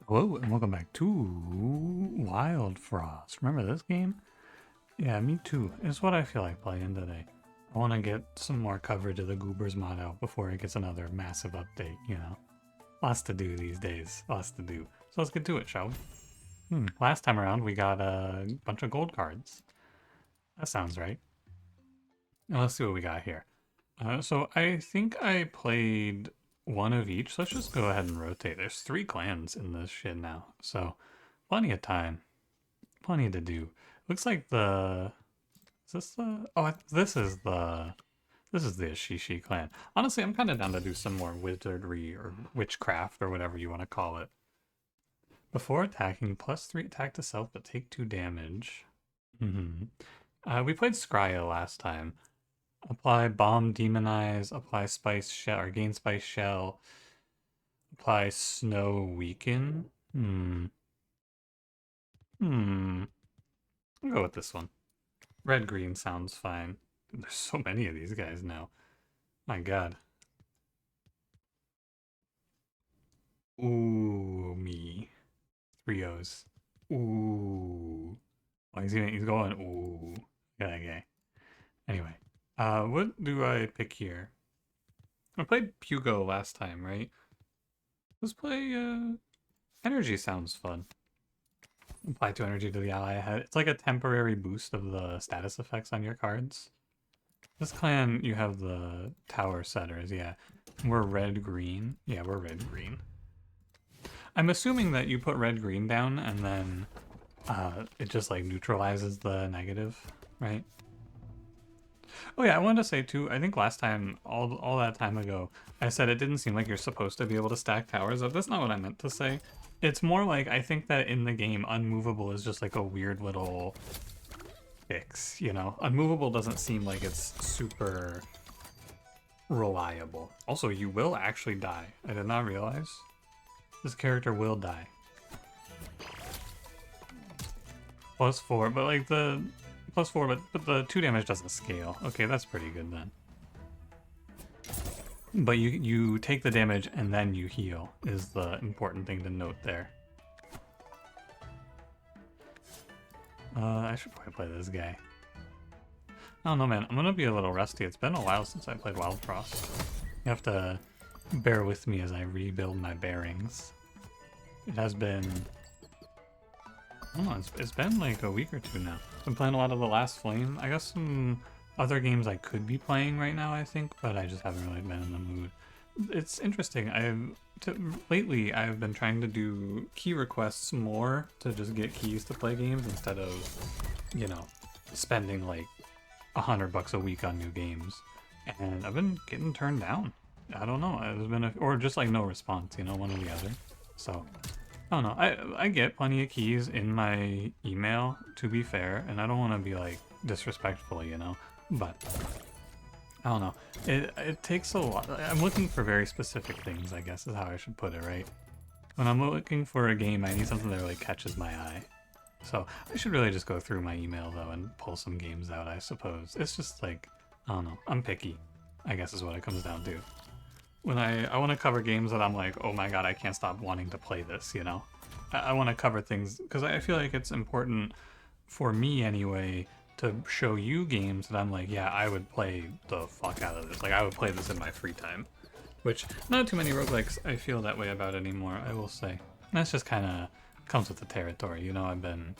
Hello and welcome back to Wildfrost. Remember this game? Yeah, me too. It's what I feel like playing today. I want to get some more coverage of the Goobers mod out before it gets another massive update, you know? Lots to do these days. Lots to do. So let's get to it, shall we? Last time around we got a bunch of gold cards. That sounds right. Now let's see what we got here. So I think I played one of each. So let's just go ahead and rotate. There's 3 clans in this shit now. So plenty of time. Plenty to do. Looks like the... Is this the... Oh, this is the Ashishi clan. Honestly, I'm kind of down to do some more wizardry or witchcraft or whatever you want to call it. Before attacking, +3 attack to self, but take 2 damage. We played Scrya last time. Apply bomb, demonize, apply spice shell, or gain spice shell. Apply snow, weaken. I'll go with this one. Red green sounds fine. There's so many of these guys now. My god. Ooh, me. 3 O's. Ooh. Oh, he's going, ooh. Okay. Anyway. What do I pick here? I played Pugo last time, right? Let's play, Energy sounds fun. Apply 2 energy to the ally ahead. It's like a temporary boost of the status effects on your cards. This clan, you have the tower setters, yeah. We're red-green. Yeah, we're red-green. I'm assuming that you put red-green down and then it just like neutralizes the negative, right? Oh yeah, I wanted to say too, I think last time, all that time ago, I said it didn't seem like you're supposed to be able to stack towers up. That's not what I meant to say. It's more like, I think that in the game, unmovable is just like a weird little fix, you know? Unmovable doesn't seem like it's super reliable. Also, you will actually die. I did not realize. This character will die. +4, but like the... +4, but the 2 damage doesn't scale. Okay, that's pretty good then. But you take the damage and then you heal is the important thing to note there. I should probably play this guy. I don't know, man. I'm gonna be a little rusty. It's been a while since I played Wildfrost. You have to bear with me as I rebuild my bearings. It has been... I don't know, it's been like a week or 2 now. I've been playing a lot of The Last Flame. I got some other games I could be playing right now, I think, but I just haven't really been in the mood. It's interesting. Lately, I've been trying to do key requests more to just get keys to play games instead of, you know, spending like $100 a week on new games. And I've been getting turned down. I don't know. There's been or just like no response, you know, one or the other. So I don't know. I get plenty of keys in my email, to be fair, and I don't want to be like disrespectful, you know, but I don't know. It takes a lot. I'm looking for very specific things, I guess is how I should put it, right? When I'm looking for a game, I need something that really catches my eye. So I should really just go through my email though and pull some games out, I suppose. It's just like, I don't know. I'm picky, I guess is what it comes down to. When I want to cover games that I'm like, oh my god, I can't stop wanting to play this, you know? I want to cover things, because I feel like it's important, for me anyway, to show you games that I'm like, yeah, I would play the fuck out of this. Like, I would play this in my free time. Which, not too many roguelikes I feel that way about anymore, I will say. That's just kind of comes with the territory, you know? I've been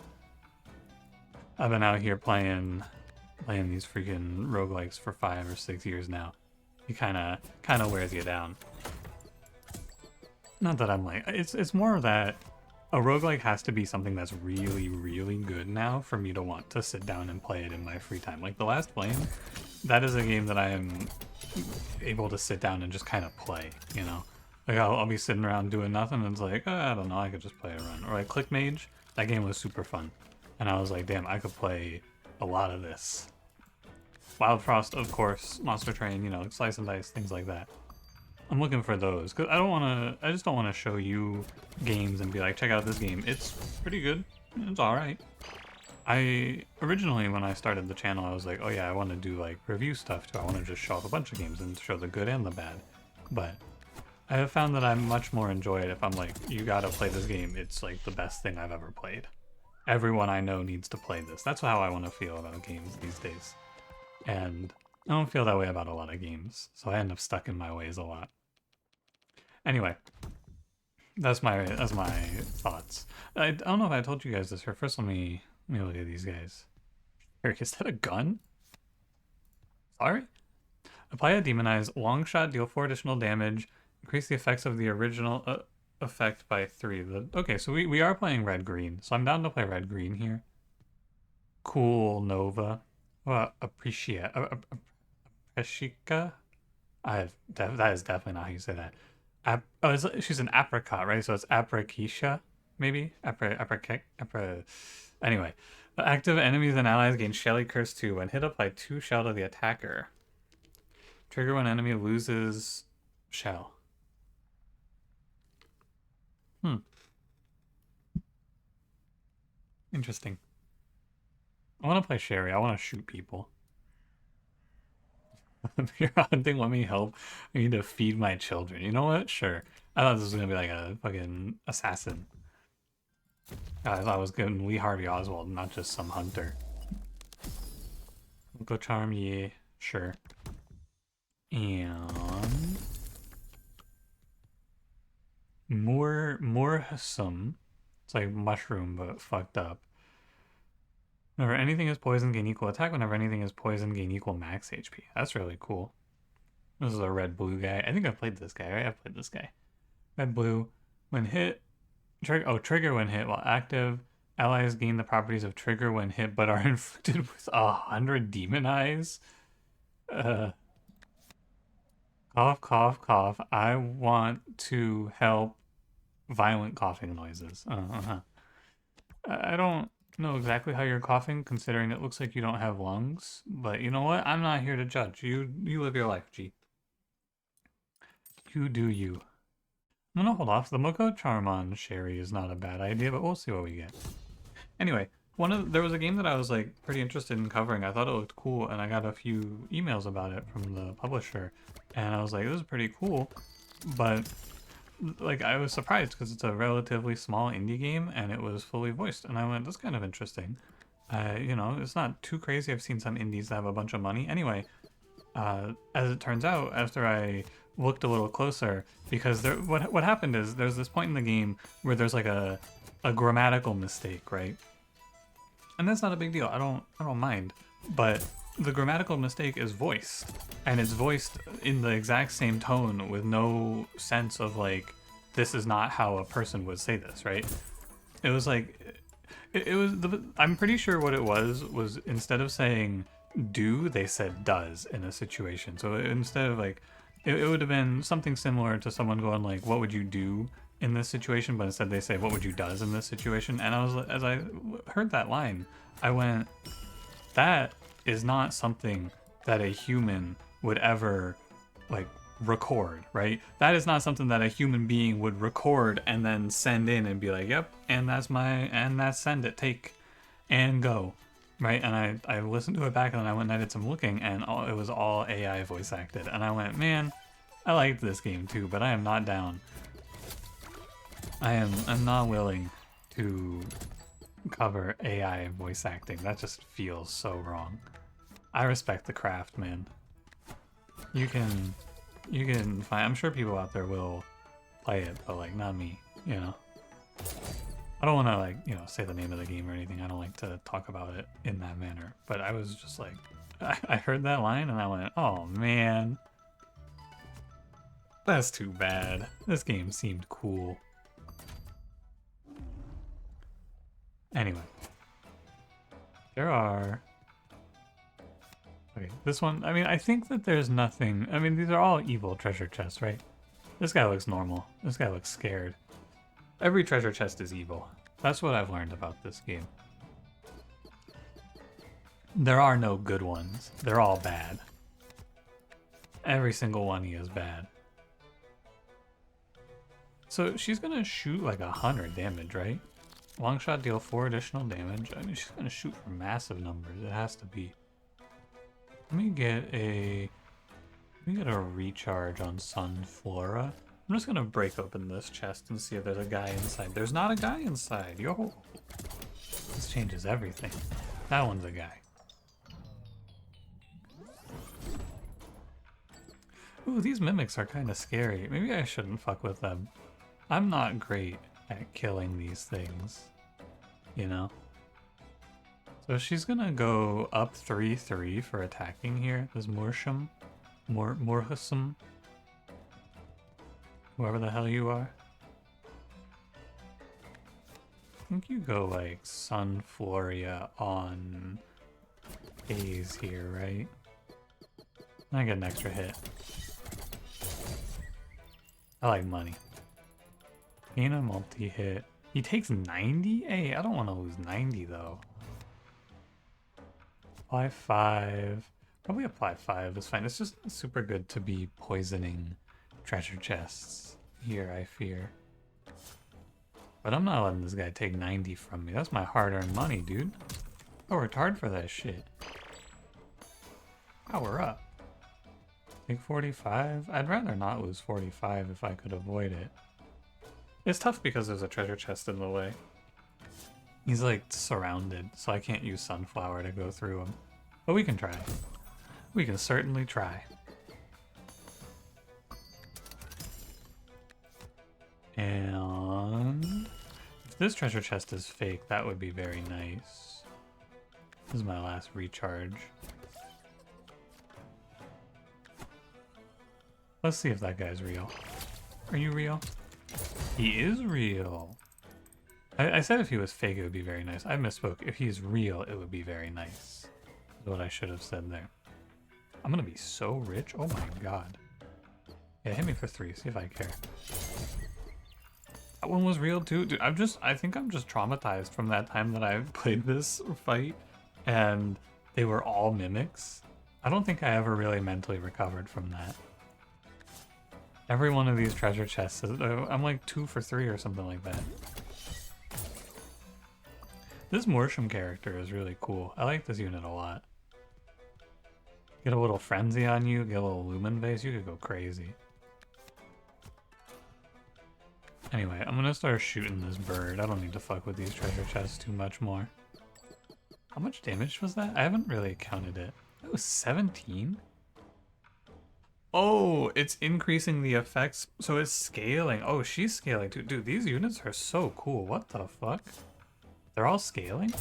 out here playing these freaking roguelikes for 5 or 6 years now. It kind of wears you down. Not that I'm like, it's more that a roguelike has to be something that's really, really good now for me to want to sit down and play it in my free time. Like The Last Flame, that is a game that I am able to sit down and just kind of play, you know? Like I'll be sitting around doing nothing and it's like, I don't know, I could just play a run. Or like Click Mage, that game was super fun. And I was like, damn, I could play a lot of this. Wildfrost, of course, Monster Train, you know, Slice and Dice, things like that. I'm looking for those, because I just don't want to show you games and be like, check out this game. It's pretty good. It's alright. Originally, when I started the channel, I was like, oh yeah, I want to do like review stuff too. I want to just show off a bunch of games and show the good and the bad. But I have found that I much more enjoy it if I'm like, you gotta play this game. It's like the best thing I've ever played. Everyone I know needs to play this. That's how I want to feel about games these days. And I don't feel that way about a lot of games, so I end up stuck in my ways a lot. Anyway, that's my thoughts. I don't know if I told you guys this here. First, let me look at these guys. Eric, is that a gun? Sorry. Apply a demonize long shot, deal 4 additional damage, increase the effects of the original effect by 3. Okay, so we are playing red green, so I'm down to play red green here. Cool Nova. Appreciate. Apreshika? That is definitely not how you say that. She's an apricot, right? So it's aprichisha, maybe? Anyway. Active enemies and allies gain Shelly Curse 2. When hit, apply 2 shell to the attacker. Trigger when enemy loses shell. Interesting. I want to play Sherry. I want to shoot people. You're hunting, let me help. I need to feed my children. You know what? Sure. I thought this was going to be like a fucking assassin. I thought I was getting Lee Harvey Oswald, not just some hunter. Go charm, yeah. Sure. And... Moorhasum. It's like mushroom, but fucked up. Whenever anything is poison, gain equal attack. Whenever anything is poison, gain equal max HP. That's really cool. This is a red-blue guy. I think I've played this guy, right? I've played this guy. Red-blue. When hit... trigger when hit. While active, allies gain the properties of trigger when hit, but are inflicted with 100 demon eyes. Cough, cough, cough. I want to help violent coughing noises. I don't know exactly how you're coughing, considering it looks like you don't have lungs. But you know what? I'm not here to judge. You live your life, G. You do you. I'm gonna hold off. The Moko Charm on Sherry is not a bad idea, but we'll see what we get. Anyway, there was a game that I was like pretty interested in covering. I thought it looked cool, and I got a few emails about it from the publisher, and I was like, this is pretty cool, but like I was surprised because it's a relatively small indie game and it was fully voiced, and I went, that's kind of interesting. You know, it's not too crazy. I've seen some indies that have a bunch of money. Anyway, as it turns out, after I looked a little closer, because what happened is there's this point in the game where there's like a grammatical mistake, right? And that's not a big deal. I don't mind. But the grammatical mistake is voiced, and it's voiced in the exact same tone with no sense of like, this is not how a person would say this, right? It was like, I'm pretty sure what it was instead of saying do, they said does in a situation. So instead of like, it would have been something similar to someone going like, what would you do in this situation? But instead they say, what would you does in this situation? And I was, as I heard that line, I went, that is not something that a human would ever like record, right? That is not something that a human being would record and then send in and be like, yep, and that's send it, take, and go. Right, and I listened to it back, and then I went and I did some looking, and it was all AI voice acted. And I went, man, I liked this game too, but I am not down. I'm not willing to cover AI voice acting. That just feels so wrong. I respect the craft, man. You can find. I'm sure people out there will play it, but like not me. You know. I don't want to like, you know, say the name of the game or anything. I don't like to talk about it in that manner. But I was just like, I heard that line and I went, oh man, that's too bad. This game seemed cool. Anyway, there are, okay, this one, I mean, I think that there's nothing, I mean, these are all evil treasure chests, right? This guy looks normal. This guy looks scared. Every treasure chest is evil. That's what I've learned about this game. There are no good ones. They're all bad. Every single one here is bad. So she's gonna shoot like 100 damage, right? Long shot deal 4 additional damage. I mean, she's gonna shoot for massive numbers. It has to be. Let me get a recharge on Sunflora. I'm just gonna break open this chest and see if there's a guy inside. There's not a guy inside. Yo! This changes everything. That one's a guy. Ooh, these mimics are kind of scary. Maybe I shouldn't fuck with them. I'm not great at killing these things, you know? So she's gonna go up 3-3 for attacking here. This Morsham. Morhusum. Whoever the hell you are. I think you go like Sunfloria on A's here, right? I get an extra hit. I like money. Gain a multi-hit. He takes 90? Hey, I don't want to lose 90 though. Apply 5. Probably apply 5 is fine. It's just super good to be poisoning treasure chests here, I fear. But I'm not letting this guy take 90 from me. That's my hard-earned money, dude. I worked hard for that shit. Power up. Take 45? I'd rather not lose 45 if I could avoid it. It's tough because there's a treasure chest in the way. He's like surrounded, so I can't use Sunflower to go through him. But we can try. We can certainly try. And if this treasure chest is fake, that would be very nice. This is my last recharge. Let's see if that guy's real. Are you real? He is real. I said if he was fake, it would be very nice. I misspoke. If he's real, it would be very nice. Is what I should have said there. I'm gonna be so rich. Oh my god. Yeah, hit me for 3. See if I care. That one was real too. Dude, I think I'm just traumatized from that time that I played this fight and they were all mimics. I don't think I ever really mentally recovered from that. Every one of these treasure chests, I'm like 2 for 3 or something like that. This Morsham character is really cool. I like this unit a lot. Get a little frenzy on you, get a little lumen base, you could go crazy. Anyway, I'm gonna start shooting this bird. I don't need to fuck with these treasure chests too much more. How much damage was that? I haven't really counted it. That was 17? Oh, it's increasing the effects, so it's scaling. Oh, she's scaling too. Dude, these units are so cool. What the fuck? They're all scaling?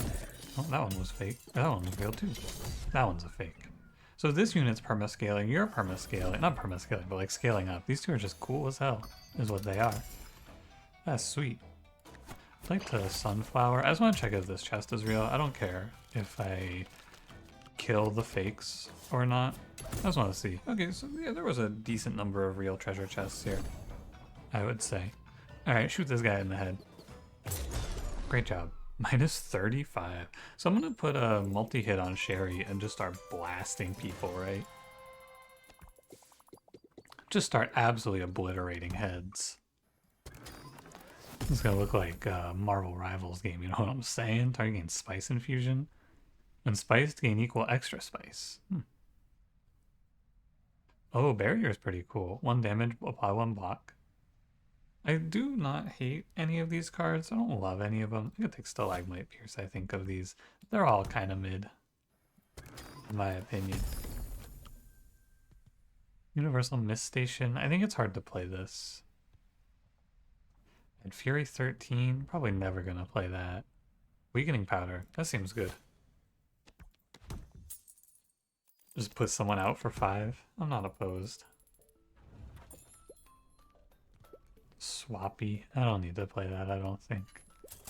Oh, that one was fake. That one was real too. That one's a fake. So this unit's perma-scaling, you're perma-scaling. Not perma-scaling, but like scaling up. These two are just cool as hell, is what they are. That's sweet. I'd like to Sunflower. I just want to check if this chest is real. I don't care if I kill the fakes or not. I just want to see. Okay, so yeah, there was a decent number of real treasure chests here, I would say. Alright, shoot this guy in the head. Great job. Minus 35. So I'm going to put a multi-hit on Sherry and just start blasting people, right? Just start absolutely obliterating heads. It's going to look like a Marvel Rivals game, you know what I'm saying? Targeting spice infusion. When spiced, gain equal extra spice. Oh, barrier is pretty cool. 1 damage, apply 1 block. I do not hate any of these cards. I don't love any of them. I could take Stalagmite Pierce, I think, of these. They're all kind of mid, in my opinion. Universal Mist Station. I think it's hard to play this. And Fury 13. Probably never going to play that. Weakening Powder. That seems good. Just put someone out for 5. I'm not opposed. Swappy. I don't need to play that, I don't think.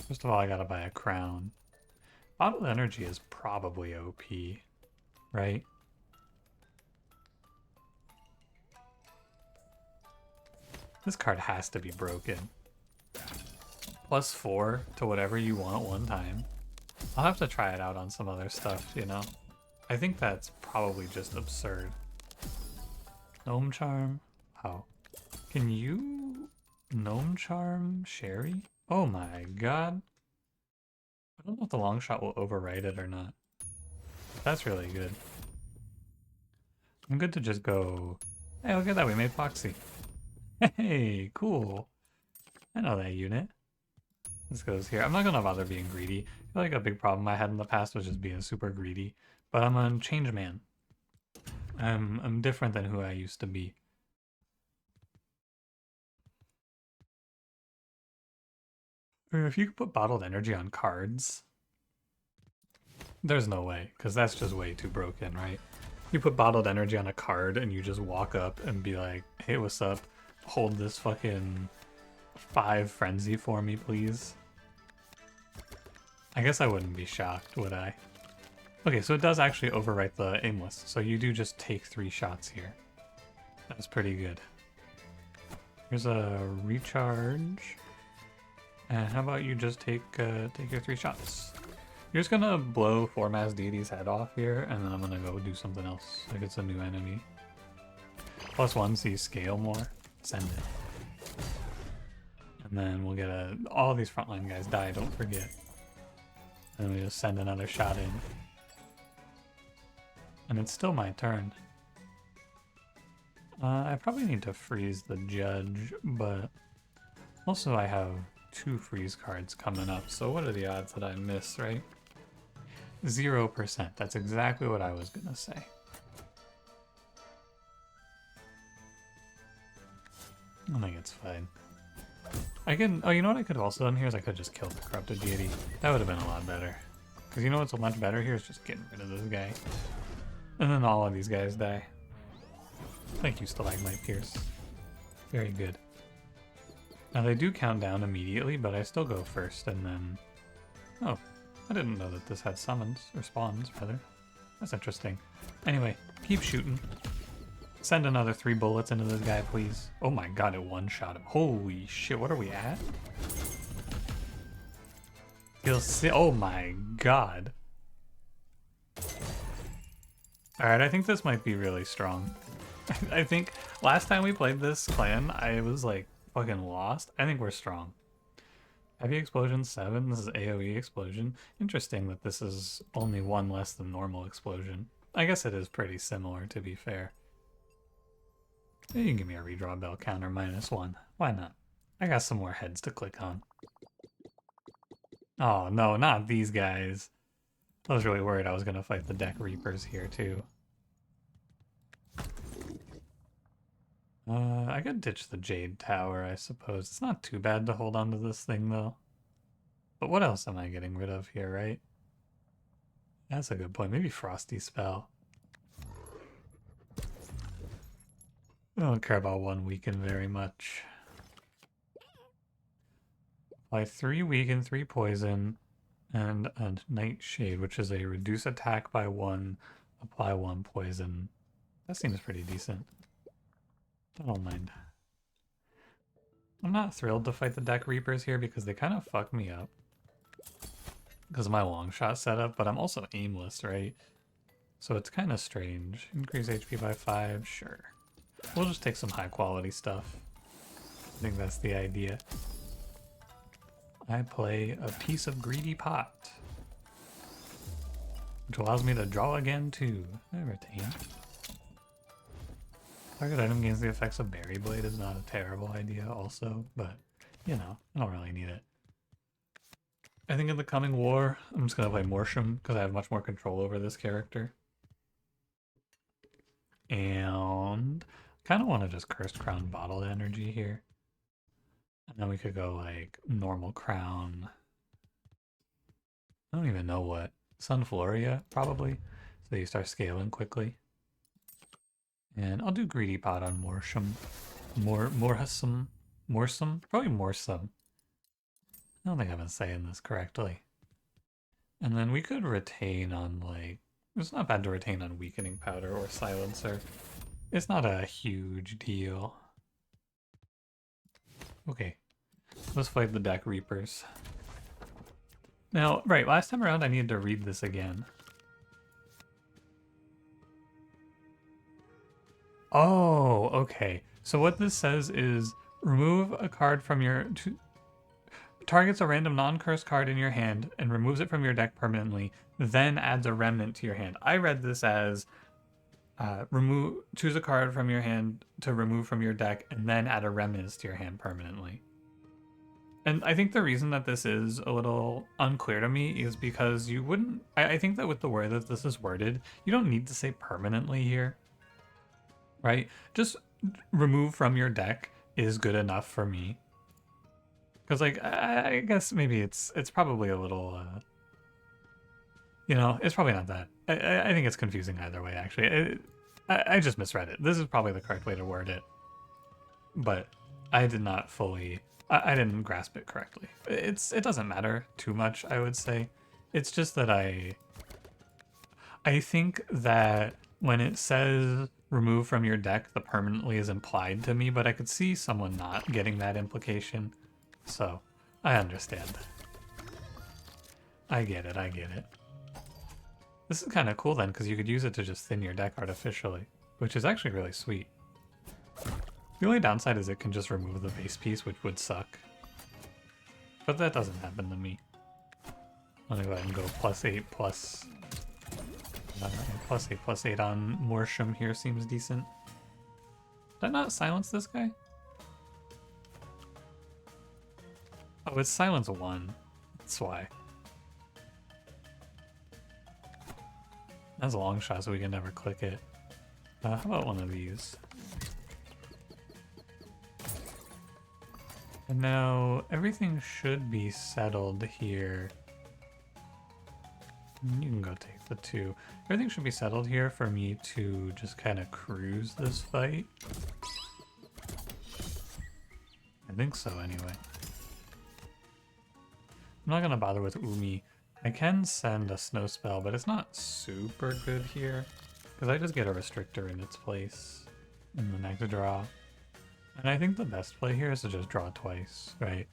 First of all, I gotta buy a crown. Bottled Energy is probably OP, right? This card has to be broken. +4 to whatever you want 1 time. I'll have to try it out on some other stuff, you know? I think that's probably just absurd. Gnome Charm? How? Can you Gnome Charm Sherry? Oh my god. I don't know if the long shot will override it or not. That's really good. I'm good to just go, hey, look at that, we made Foxy. Hey, cool. I know that unit. This goes here. I'm not gonna bother being greedy. I feel like a big problem I had in the past was just being super greedy. But I'm a change man. I'm different than who I used to be. Or if you could put bottled energy on cards, there's no way, because that's just way too broken, right? You put bottled energy on a card and you just walk up and be like, hey, what's up? Hold this fucking 5 frenzy for me, please. I guess I wouldn't be shocked, would I? Okay, so it does actually overwrite the aimless, so you do just take 3 shots here. That's pretty good. Here's a recharge. And how about you just take your 3 shots? You're just gonna blow 4 mass deity's head off here, and then I'm gonna go do something else. Like it's a new enemy. +1 so you scale more. Send it. And then we'll get all these frontline guys die, don't forget. And we just send another shot in. And it's still my turn. I probably need to freeze the judge, but also I have 2 freeze cards coming up, so what are the odds that I miss, right? 0%. That's exactly what I was gonna say. I think it's fine. I can. Oh, you know what I could have also done here is I could just kill the corrupted deity. That would have been a lot better. Because you know what's much better here is just getting rid of this guy. And then all of these guys die. Thank you, Stalagmite Pierce. Very good. Now they do count down immediately, but I still go first and then... Oh, I didn't know that this had summons, or spawns, rather. That's interesting. Anyway, keep shooting. Send another 3 bullets into this guy, please. Oh my god, it one-shot him. Holy shit, what are we at? You'll see. Oh my god. Alright, I think this might be really strong. I think last time we played this clan, I was like fucking lost. I think we're strong. Heavy explosion 7. This is AoE explosion. Interesting that this is only 1 less than normal explosion. I guess it is pretty similar, to be fair. You can give me a redraw bell counter -1. Why not? I got some more heads to click on. Oh no, not these guys. I was really worried I was gonna fight the deck reapers here too. I could ditch the Jade Tower, I suppose. It's not too bad to hold on to this thing, though. But what else am I getting rid of here, right? That's a good point. Maybe Frosty Spell. I don't care about 1 weaken very much. Apply 3 weaken, 3 poison, and a Nightshade, which is a reduce attack by 1, apply 1 poison. That seems pretty decent. I don't mind. I'm not thrilled to fight the deck reapers here because they kind of fuck me up. Because of my long shot setup, but I'm also aimless, right? So it's kind of strange. Increase HP by 5, sure. We'll just take some high quality stuff. I think that's the idea. I play a piece of greedy pot, which allows me to draw again too. I retain. Target item gains the effects of Berry Blade is not a terrible idea also, but you know, I don't really need it. I think in the coming war, I'm just gonna play Morsham because I have much more control over this character. And kind of want to just Cursed Crown bottled energy here. And then we could go like normal crown. I don't even know what. Sunfloria, probably. So you start scaling quickly. And I'll do Greedy Pot on Morsham. Morsum? Probably Morsum. I don't think I've been saying this correctly. And then we could retain on like... It's not bad to retain on Weakening Powder or Silencer. It's not a huge deal. Okay. Let's fight the deck reapers. Now, right, last time around I needed to read this again. Oh, okay. So what this says is remove a card from your... Targets a random non-cursed card in your hand and removes it from your deck permanently, then adds a remnant to your hand. I read this as choose a card from your hand to remove from your deck, and then add a reminisce to your hand permanently. And I think the reason that this is a little unclear to me is because you wouldn't. I think that with the way that this is worded, you don't need to say permanently here, right? Just remove from your deck is good enough for me. Because like I guess maybe it's probably a little. It's probably not that. I think it's confusing either way. Actually, I just misread it. This is probably the correct way to word it, but I did not fully. I didn't grasp it correctly. It doesn't matter too much, I would say. It's just that I think that when it says remove from your deck, the permanently is implied to me, but I could see someone not getting that implication. So, I understand. I get it, I get it. This is kind of cool then, because you could use it to just thin your deck artificially, which is actually really sweet. The only downside is it can just remove the base piece, which would suck. But that doesn't happen to me. I'm gonna go ahead and go +8 plus... +8 on Morsham here seems decent. Did I not silence this guy? Oh, it's silence 1. That's why. That's a long shot, so we can never click it. How about one of these? And now everything should be settled here. You can go take the 2. Everything should be settled here for me to just kind of cruise this fight. I think so, anyway. I'm not gonna bother with Umi. I can send a snow spell, but it's not super good here, because I just get a restrictor in its place in the next draw. And I think the best play here is to just draw twice, right?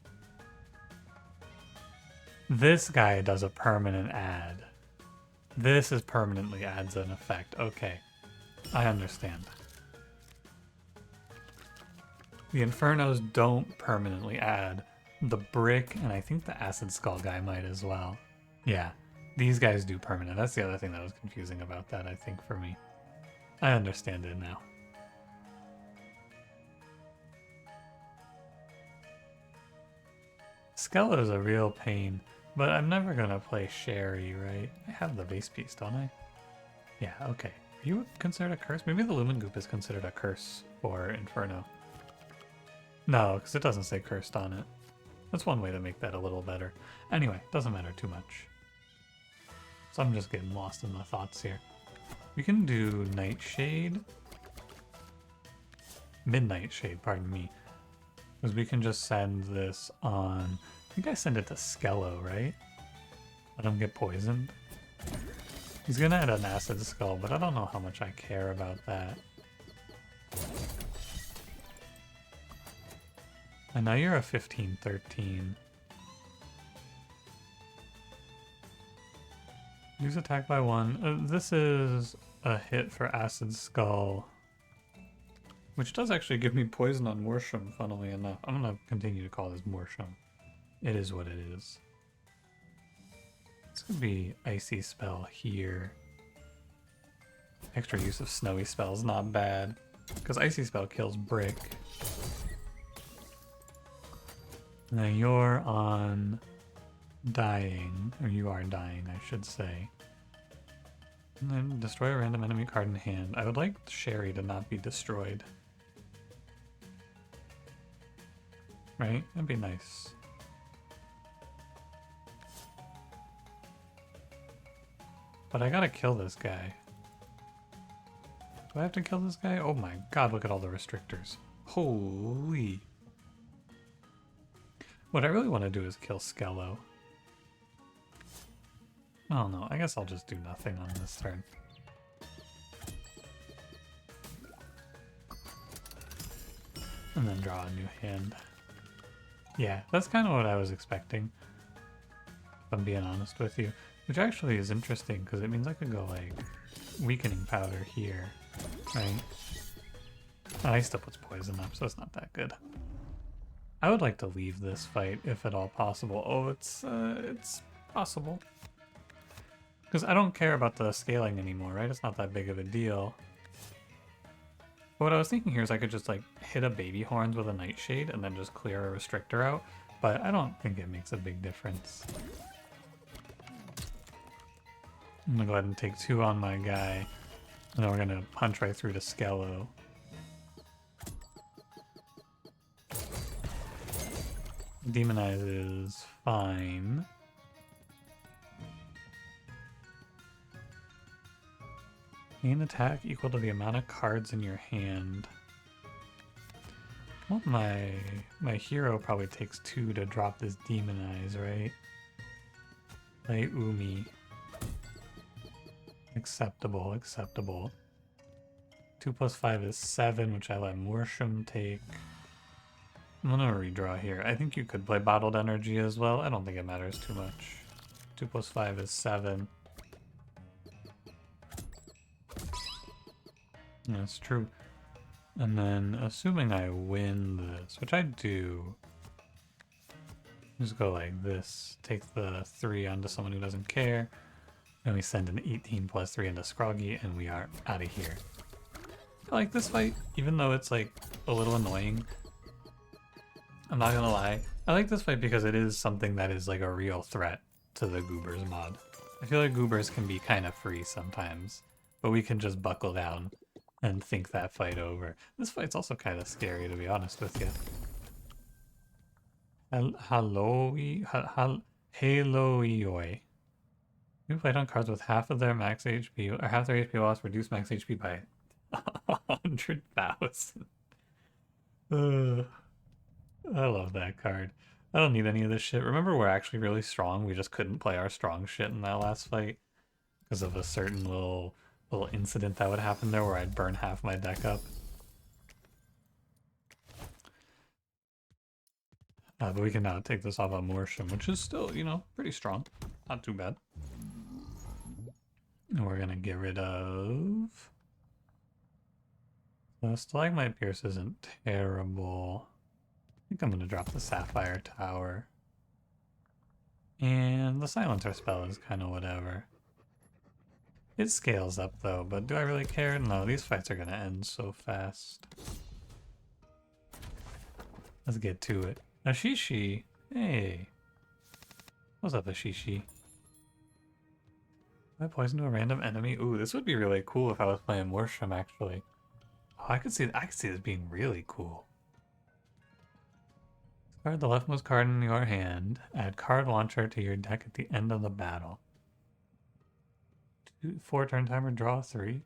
This guy does a permanent add. This is permanently adds an effect. Okay, I understand. The Infernos don't permanently add. The Brick, and I think the Acid Skull guy might as well. Yeah, these guys do permanent. That's the other thing that was confusing about that, I think, for me. I understand it now. Skello's a real pain, but I'm never gonna play Sherry, right? I have the base piece, don't I? Yeah, okay. You considered a curse? Maybe the Lumen Goop is considered a curse for Inferno. No, because it doesn't say cursed on it. That's one way to make that a little better. Anyway, doesn't matter too much. So I'm just getting lost in the thoughts here. We can do Nightshade. Midnight Shade, pardon me. Because we can just send this on... I think I send it to Skello, right? Let him get poisoned. He's gonna add an Acid Skull, but I don't know how much I care about that. And now you're a 15-13. Use attack by 1. This is a hit for Acid Skull, which does actually give me poison on Morsham, funnily enough. I'm gonna continue to call this Morsham. It is what it is. This could be Icy Spell here. Extra use of Snowy Spell is not bad, because Icy Spell kills Brick. Now you're on dying, or you are dying, I should say. And then destroy a random enemy card in hand. I would like Sherry to not be destroyed. Right? That'd be nice. But I gotta kill this guy. Do I have to kill this guy? Oh my god, look at all the restrictors. Holy. What I really want to do is kill Skello. I don't know. I guess I'll just do nothing on this turn. And then draw a new hand. Yeah, that's kind of what I was expecting, if I'm being honest with you. Which actually is interesting, because it means I could go, like, Weakening Powder here, right? Oh, he still puts poison up, so it's not that good. I would like to leave this fight, if at all possible. Oh, it's possible. Because I don't care about the scaling anymore, right? It's not that big of a deal. But what I was thinking here is I could just like hit a baby horns with a nightshade and then just clear a restrictor out, but I don't think it makes a big difference. I'm gonna go ahead and take 2 on my guy, and then we're gonna punch right through to Skello. Demonize is fine. Gain attack equal to the amount of cards in your hand. Well, my hero probably takes 2 to drop this demonize, right? Play Umi. Acceptable, acceptable. 2 plus 5 is 7, which I let Morsham take. I'm gonna redraw here. I think you could play Bottled Energy as well. I don't think it matters too much. 2 plus 5 is 7. That's true. And then, assuming I win this, which I do, just go like this. Take the 3 onto someone who doesn't care. And we send an 18 plus 3 into Scroggy, and we are out of here. I like this fight, even though it's like a little annoying. I'm not gonna lie. I like this fight because it is something that is like a real threat to the Goobers mod. I feel like Goobers can be kind of free sometimes, but we can just buckle down and think that fight over. This fight's also kind of scary, to be honest with you. Halo-ioi. You fight on cards with half of their max HP, or half their HP loss, reduce max HP by 100,000. I love that card. I don't need any of this shit. Remember, we're actually really strong. We just couldn't play our strong shit in that last fight because of a certain little incident that would happen there where I'd burn half my deck up. But we can now take this off on Morsham, which is still, you know, pretty strong. Not too bad. And we're gonna get rid of... The Stalagmite Pierce isn't terrible. I think I'm gonna drop the Sapphire Tower. And the Silencer spell is kind of whatever. It scales up though, but do I really care? No, these fights are gonna end so fast. Let's get to it. Ashishi! Hey! What's up, Ashishi? I poison to a random enemy? Ooh, this would be really cool if I was playing Morsham, actually. Oh, I could see this being really cool. Discard the leftmost card in your hand. Add card launcher to your deck at the end of the battle. 4 turn timer, draw 3.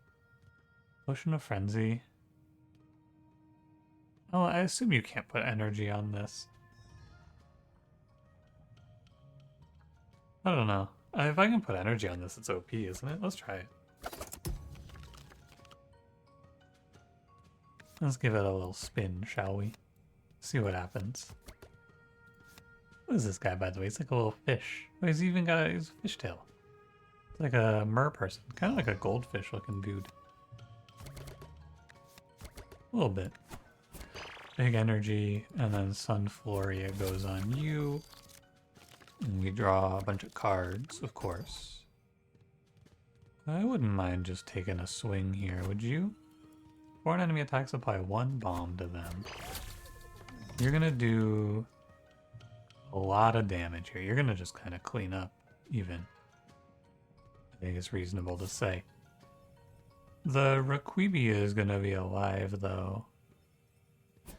Potion of Frenzy. Oh, I assume you can't put energy on this. I don't know. If I can put energy on this, it's OP, isn't it? Let's try it. Let's give it a little spin, shall we? See what happens. What is this guy, by the way? He's like a little fish. Oh, he's even got a fishtail. It's like a mer person. Kind of like a goldfish looking dude. A little bit. Big energy, and then Sunfloria goes on you. And we draw a bunch of cards, of course. I wouldn't mind just taking a swing here, would you? 4 enemy attacks, apply 1 bomb to them. You're gonna do a lot of damage here. You're gonna just kind of clean up, even. I think it's reasonable to say. The Raquibia is gonna be alive, though.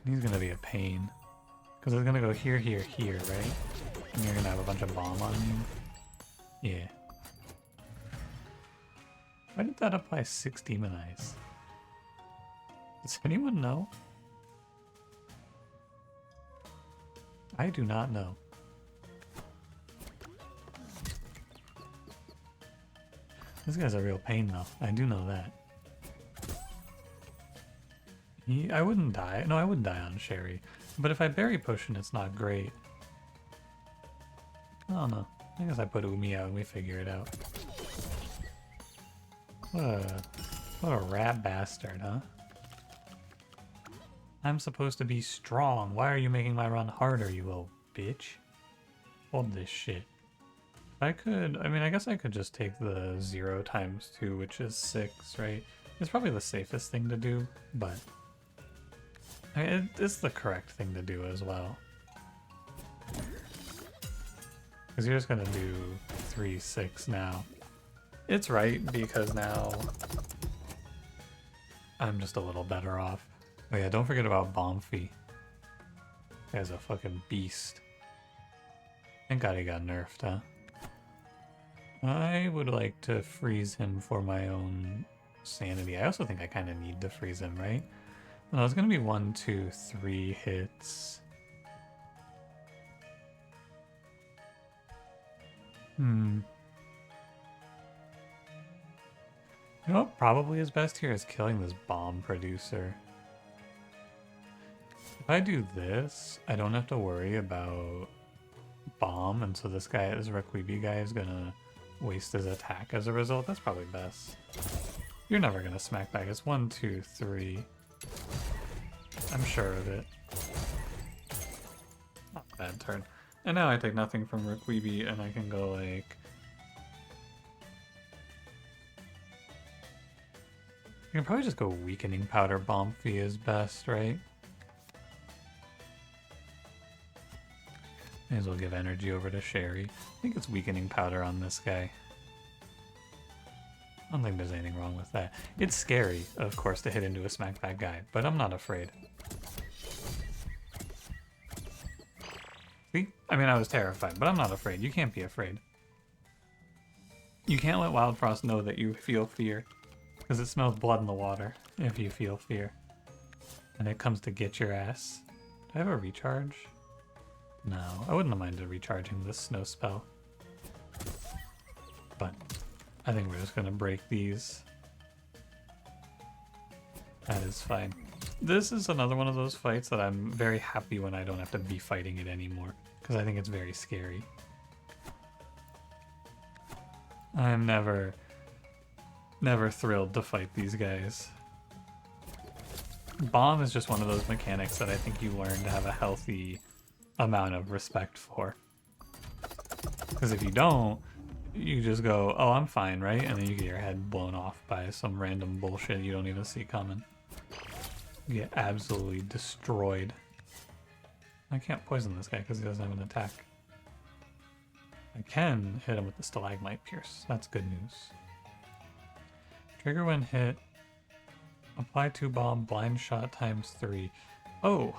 He's gonna be a pain. Because it's gonna go here, here, here, right? And you're gonna have a bunch of bomb on you. Yeah. Why did that apply 6 Demonize? Does anyone know? I do not know. This guy's a real pain, though. I do know that. I wouldn't die. No, I wouldn't die on Sherry. But if I Berry Potion, it's not great. I don't know. I guess I put Umi out and we figure it out. What a rat bastard, huh? I'm supposed to be strong. Why are you making my run harder, you little bitch? Hold this shit. I mean, I guess I could just take the 0 times 2, which is 6, right? It's probably the safest thing to do, but I mean, it's the correct thing to do as well. Because you're just gonna do 3-6 now. It's right, because now I'm just a little better off. Oh yeah, don't forget about Bombfy. Guy's a fucking beast. Thank God he got nerfed, huh? I would like to freeze him for my own sanity. I also think I kind of need to freeze him, right? No, it's gonna be 1, 2, 3 hits. You know what probably is best here is killing this bomb producer. If I do this, I don't have to worry about bomb, and so this guy, this Requibi guy, is gonna waste his attack as a result. That's probably best. You're never gonna smack back. It's 1, 2, 3. I'm sure of it. Not a bad turn. And now I take nothing from Requibi, and I can go like... I can probably just go Weakening Powder Bombfy is best, right? May as well give energy over to Sherry. I think it's Weakening Powder on this guy. I don't think there's anything wrong with that. It's scary, of course, to hit into a smackback guy, but I'm not afraid. See? I mean, I was terrified, but I'm not afraid. You can't be afraid. You can't let Wildfrost know that you feel fear, because it smells blood in the water if you feel fear. And it comes to get your ass. Do I have a recharge? No, I wouldn't have minded recharging this snow spell. But I think we're just gonna break these. That is fine. This is another one of those fights that I'm very happy when I don't have to be fighting it anymore, because I think it's very scary. I'm never thrilled to fight these guys. Bomb is just one of those mechanics that I think you learn to have a healthy amount of respect for. Because if you don't, you just go, oh, I'm fine, right? And then you get your head blown off by some random bullshit you don't even see coming. You get absolutely destroyed. I can't poison this guy because he doesn't have an attack. I can hit him with the Stalagmite Pierce. That's good news. Trigger when hit. Apply 2 bomb, blind shot ×3. Oh!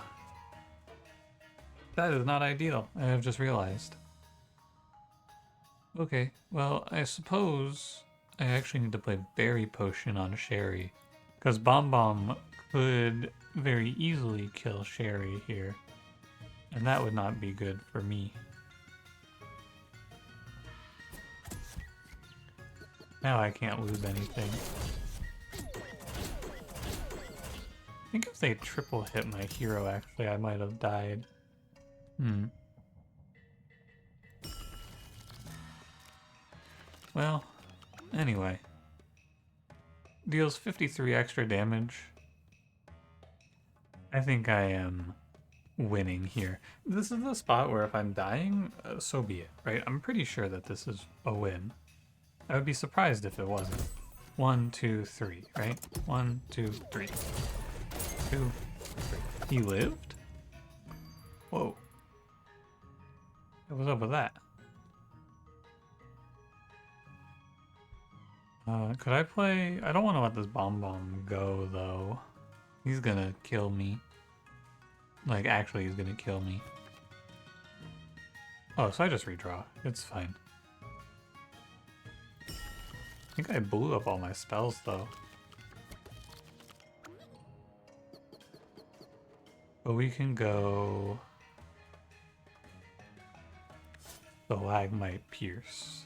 That is not ideal, I have just realized. Okay, well, I suppose I actually need to play Berry Potion on Sherry. Because Bomb Bomb could very easily kill Sherry here. And that would not be good for me. Now I can't lose anything. I think if they triple hit my hero, actually, I might have died. Well, anyway. Deals 53 extra damage. I think I am winning here. This is the spot where if I'm dying, so be it, right? I'm pretty sure that this is a win. I would be surprised if it wasn't. 1, 2, 3, right? 1, 2, 3. 2, 3. He lived? Whoa. What was up with that? Could I play... I don't want to let this Bomb Bomb go, though. He's gonna kill me. Like, actually, he's gonna kill me. Oh, so I just redraw. It's fine. I think I blew up all my spells, though. But we can go... Stalagmite Pierce.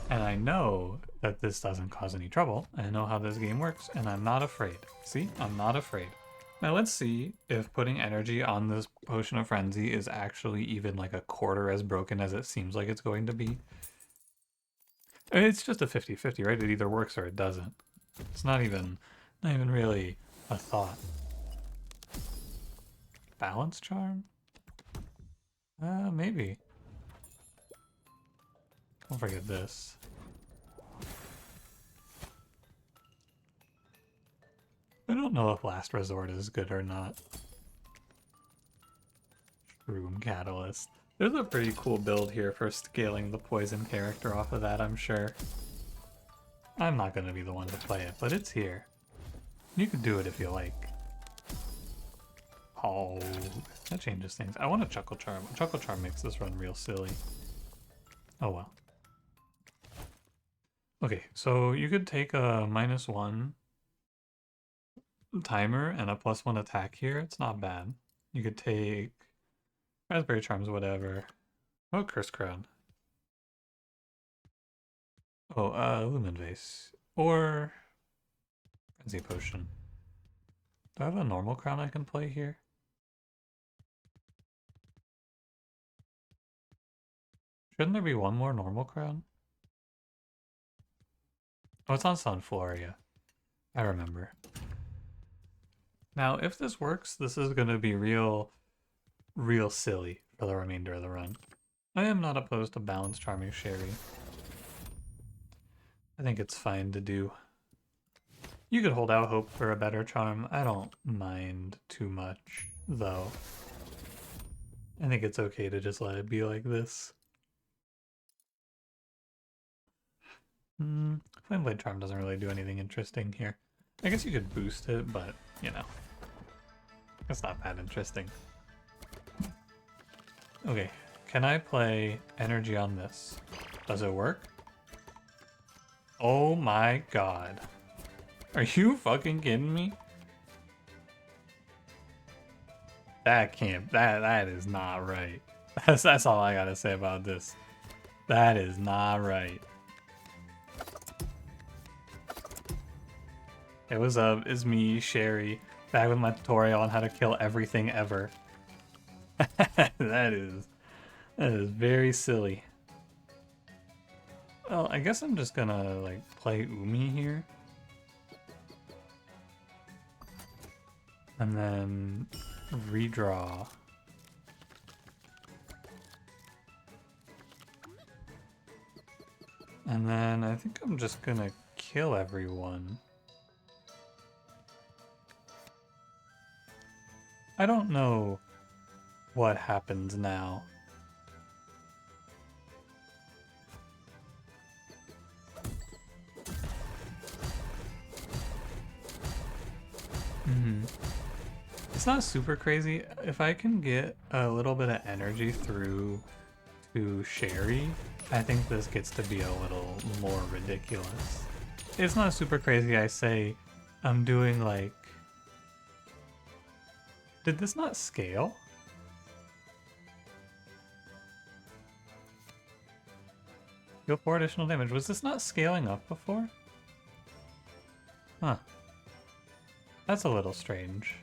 And I know that this doesn't cause any trouble. I know how this game works, and I'm not afraid. See? I'm not afraid. Now let's see if putting energy on this Potion of Frenzy is actually even like a quarter as broken as it seems like it's going to be. I mean, it's just a 50-50, right? It either works or it doesn't. It's not even really a thought. Balance Charm? Maybe. Don't forget this. I don't don't know if Last Resort is good or not. Room Catalyst. There's a pretty cool build here for scaling the poison character off of that, I'm sure. I'm not going to be the one to play it, but it's here. You can do it if you like. Oh, that changes things. I want a Chuckle Charm. Chuckle Charm makes this run real silly. Oh well. Okay, so you could take a -1 timer and a +1 attack here. It's not bad. You could take Raspberry Charms, whatever. Oh, Curse Crown. Oh, Lumen Vase. Or Frenzy Potion. Do I have a normal crown I can play here? Shouldn't there be one more normal crown? Oh, it's on Sunfloria. I remember. Now, if this works, this is going to be real silly for the remainder of the run. I am not opposed to Balance Charming Sherry. I think it's fine to do. You could hold out hope for a better charm. I don't mind too much, though. I think it's okay to just let it be like this. Flame Blade Charm doesn't really do anything interesting here. I guess you could boost it, but, you know. It's not that interesting. Okay, can I play Energy on this? Does it work? Oh my god. Are you fucking kidding me? That can't, that is not right. That's all I gotta say about this. That is not right. Hey, what's up? It's me, Sherry, back with my tutorial on how to kill everything ever. That is very silly. Well, I guess I'm just gonna, like, play Umi here. And then redraw. And then I think I'm just gonna kill everyone. I don't know what happens now. It's not super crazy. If I can get a little bit of energy through to Sherry, I think this gets to be a little more ridiculous. It's not super crazy, I say. I'm doing like... Did this not scale? Deal 4 additional damage. Was this not scaling up before? Huh. That's a little strange.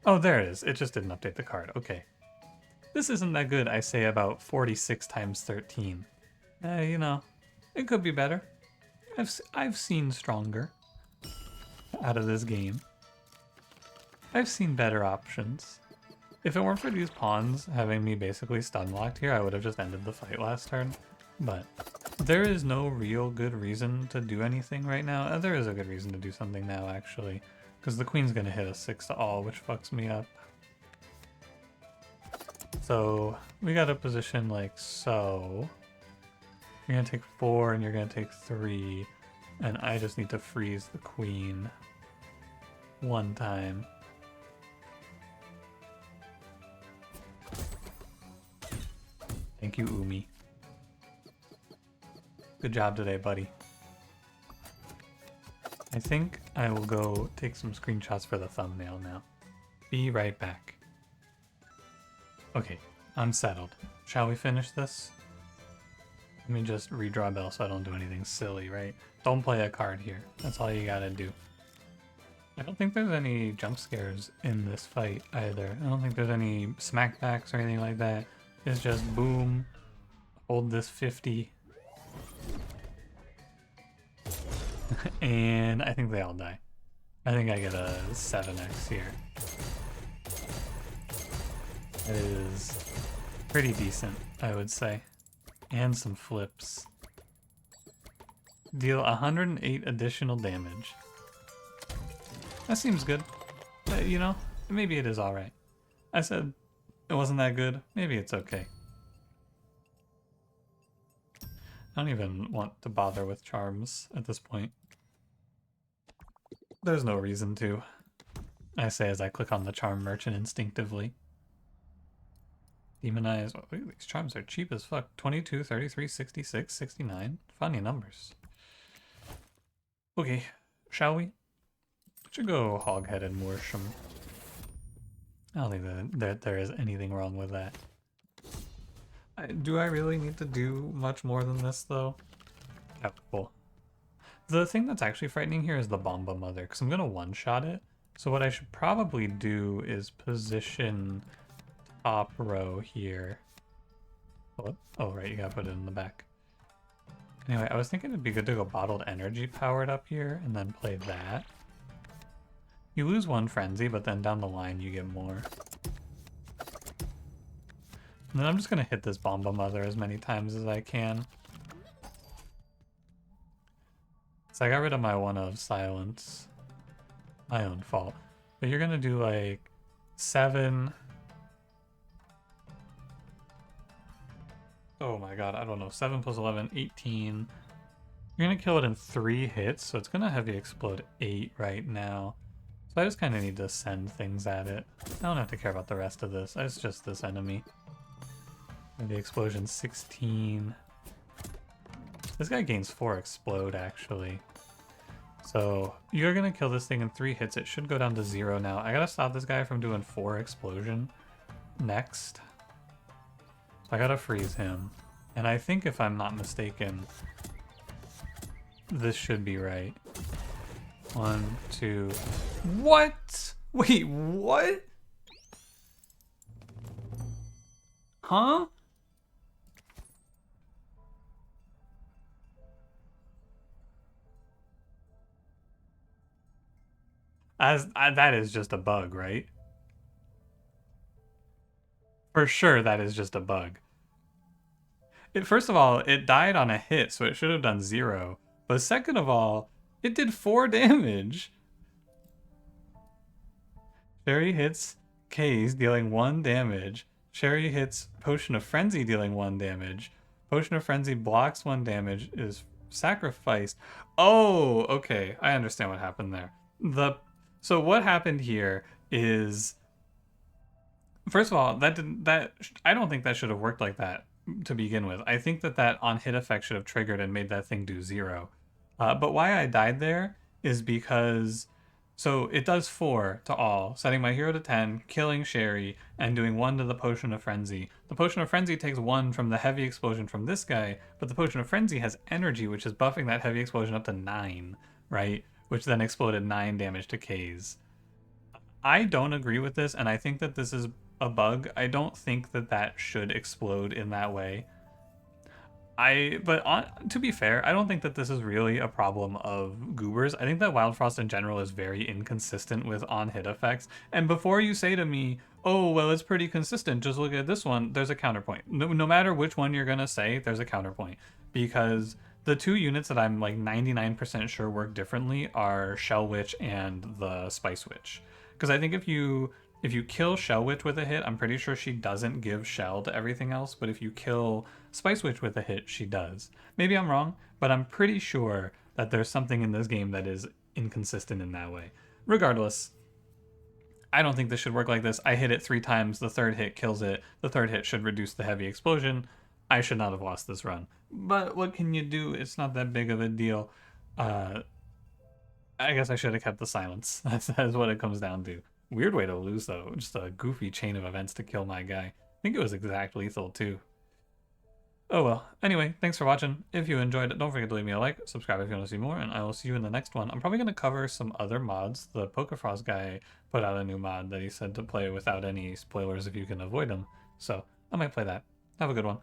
Oh, there it is. It just didn't update the card. Okay. This isn't that good, I say, about 46 times 13. You know, it could be better. I've seen stronger out of this game. I've seen better options. If it weren't for these pawns having me basically stun locked here, I would have just ended the fight last turn. But there is no real good reason to do anything right now. There is a good reason to do something now, actually. Because the queen's going to hit a 6 to all, which fucks me up. So we got a position like so. You're going to take 4 and you're going to take 3. And I just need to freeze the queen one time. Thank you, Umi. Good job today, buddy. I think I will go take some screenshots for the thumbnail now. Be right back. Okay, I'm settled. Shall we finish this? Let me just redraw Bell so I don't do anything silly, right? Don't play a card here. That's all you gotta do. I don't think there's any jump scares in this fight either. I don't think there's any smackbacks or anything like that. It's just boom, hold this 50. And I think they all die. I think I get a 7x here. That is pretty decent, I would say. And some flips. Deal 108 additional damage. That seems good. You know, maybe it is alright. I said it wasn't that good. Maybe it's okay. I don't even want to bother with charms at this point. There's no reason to, I say as I click on the charm merchant instinctively. Demonize. Oh, these charms are cheap as fuck. 22, 33, 66, 69. Funny numbers. Okay, shall we? Should go hog-headed Morsham. I don't think that there is anything wrong with that. Do I really need to do much more than this, though? Yeah, cool. The thing that's actually frightening here is the Bomba Mother, because I'm going to one-shot it. So what I should probably do is position top row here. What? Oh, right, you gotta put it in the back. Anyway, I was thinking it'd be good to go bottled energy powered up here and then play that. You lose one frenzy, but then down the line you get more. And then I'm just gonna hit this Bomba Mother as many times as I can. So I got rid of my one of silence. My own fault. But you're gonna do like 7. Oh my god, I don't know. 7 plus 11, 18. You're gonna kill it in 3 hits, so it's gonna heavy explode 8 right now. So I just kind of need to send things at it. I don't have to care about the rest of this. It's just this enemy. And the explosion 16. This guy gains 4 explode, actually. So you're gonna kill this thing in 3 hits. It should go down to 0 now. I gotta stop this guy from doing 4 explosion next. So I gotta freeze him. And I think if I'm not mistaken, this should be right. 1, 2. What? Wait, what? Huh? That is just a bug, right? For sure, that is just a bug. First of all, it died on a hit, so it should have done 0. But second of all, it did 4 damage. Sherry hits K's, dealing 1 damage. Sherry hits Potion of Frenzy, dealing 1 damage. Potion of Frenzy blocks 1 damage, is sacrificed. Oh, okay. I understand what happened there. So what happened here is, first of all, I don't think that should have worked like that to begin with. I think that on hit effect should have triggered and made that thing do 0. But why I died there is because, so it does 4 to all, setting my hero to 10, killing Sherry, and doing 1 to the Potion of Frenzy. The Potion of Frenzy takes 1 from the heavy explosion from this guy, but the Potion of Frenzy has energy, which is buffing that heavy explosion up to 9, right? Which then exploded 9 damage to K's. I don't agree with this, and I think that this is a bug. I don't think that should explode in that way. To be fair, I don't think that this is really a problem of Goobers. I think that Wildfrost in general is very inconsistent with on-hit effects. And before you say to me, oh, well, it's pretty consistent, just look at this one, there's a counterpoint. No matter which one you're gonna say, there's a counterpoint. Because the 2 units that I'm like 99% sure work differently are Shell Witch and the Spice Witch. Because I think if you kill Shell Witch with a hit, I'm pretty sure she doesn't give Shell to everything else, but if you kill Spice Witch with a hit, she does. Maybe I'm wrong, but I'm pretty sure that there's something in this game that is inconsistent in that way. Regardless, I don't think this should work like this. I hit it 3 times, the 3rd hit kills it, the 3rd hit should reduce the heavy explosion. I should not have lost this run. But what can you do? It's not that big of a deal. I guess I should have kept the silence. That's what it comes down to. Weird way to lose, though. Just a goofy chain of events to kill my guy. I think it was exact lethal, too. Oh well. Anyway, thanks for watching. If you enjoyed it, don't forget to leave me a like, subscribe if you want to see more, and I will see you in the next one. I'm probably going to cover some other mods. The Pokéfrost guy put out a new mod that he said to play without any spoilers if you can avoid them. So, I might play that. Have a good one.